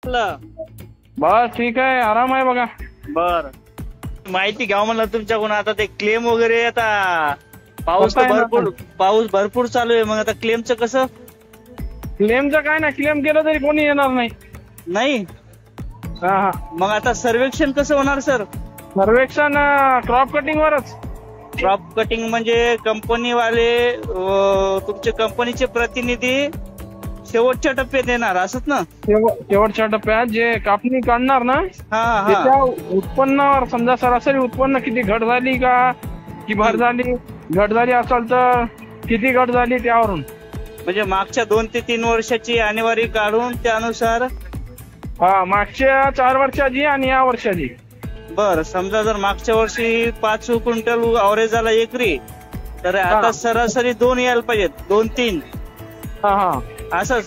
म्हटलं. बस ठीक आहे, आराम आहे बघा. बर, माहिती घ्यावं म्हणलं तुमच्याकडून. आता ते क्लेम वगैरे, आता पाऊस तर भरपूर चालू आहे. मग आता क्लेमचं कसं? क्लेमचं काय ना, क्लेम केलं तरी कोणी येणार नाही. नाही. मग आता सर्वेक्षण कसं होणार सर? सर्वेक्षण क्रॉप कटिंग वरच. क्रॉप कटिंग म्हणजे कंपनीवाले, तुमच्या कंपनीचे प्रतिनिधी शेवटच्या टप्प्यात येणार असत ना? शेवटच्या टप्प्यात जे कापणी काढणार ना, त्याच्या उत्पन्नावर, समजा सरासरी उत्पन्न किती घट झाली का की भर झाली, घट झाली असेल तर किती घट झाली त्यावरून. म्हणजे मागच्या 2 ते 3 वर्षाची आणेवारी काढून त्यानुसार. मागच्या 4 वर्षाची आणि या वर्षाची. बर, समजा जर मागच्या वर्षी 5 क्विंटल अवरेज झाला एकरी, तर आता सरासरी 2 यायला पाहिजेत, 2-3 असंच.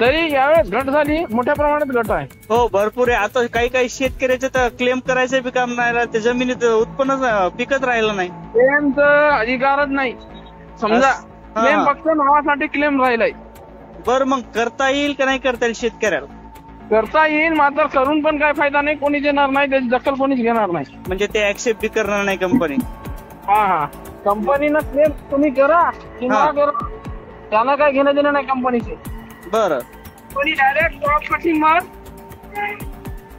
तरी यावेळेस घट झाली, मोठ्या प्रमाणात घट आहे. हो, भरपूर आहे. आता काही शेतकऱ्याचे तर क्लेम करायचं बी काम नाही राहिलं, ते जमिनीत उत्पन्न पिकत राहिलं नाही. क्लेमचा अधिकारच नाही समजा. क्लेम फक्त नावासाठी क्लेम राहिलाय. बर, मग करता येईल का नाही करता येईल शेतकऱ्याला? करता येईल, मात्र करून पण काय फायदा नाही, कोणी देणार नाही, त्याची दखल कोणीच घेणार नाही. म्हणजे ते ऍक्सेप्ट बी करणार नाही कंपनी. कंपनीनं क्लेम तुम्ही करा किंवा करा, त्यांना काय घेणं देणं नाही कंपनीचे. बरं, कोणी डायरेक्ट क्रॉप कटिंग वर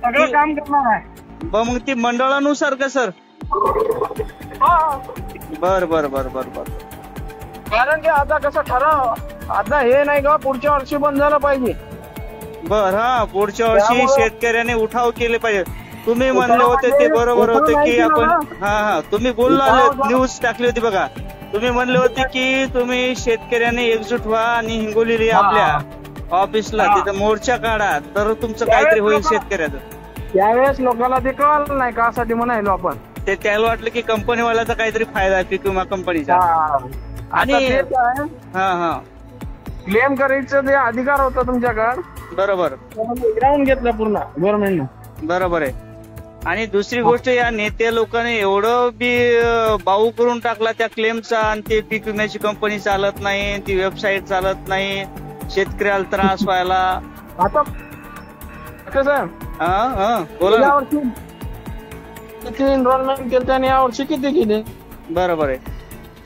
सगळं काम करणार आहे. मग ती मंडळानुसार का सर? बर बर बर बर बर. कारण की आता कसं ठराव, आता हे नाही का पुढच्या वर्षी बंद झालं पाहिजे. बर, पुढच्या वर्षी शेतकऱ्याने उठाव केले पाहिजे. तुम्ही म्हणले होते ते बरोबर होते की आपण तुम्ही बोलला, न्यूज टाकली होती बघा. तुम्ही म्हणले होते की तुम्ही शेतकऱ्याने एकजूट व्हा आणि हिंगोली आपल्या ऑफिसला तिथं मोर्चा काढा, तर तुमचं काहीतरी होईल शेतकऱ्याचं. त्यावेळेस लोकांना ते कळलं नाही कासाठी म्हणायलो आपण. ते त्याला वाटलं की कंपनीवाल्याचा काहीतरी फायदा आहे, पीक विमा कंपनीचा. आणि क्लेम करायचं जे अधिकार होता तुमच्याकडे, बरोबर, ग्राउंड घेतलं पूर्ण गव्हर्नमेंटनं. बरोबर आहे. आणि दुसरी गोष्ट, या नेते लोकांनी एवढं बी बाऊ करून टाकला त्या क्लेमचा, आणि ते पीक विम्याची कंपनी चालत नाही, ती वेबसाईट चालत नाही, शेतकऱ्याला त्रास व्हायला. आता कसं बोला. यावर्षी किती एनरोलमेंट केलं आणि यावर्षी किती केले? बरोबर आहे.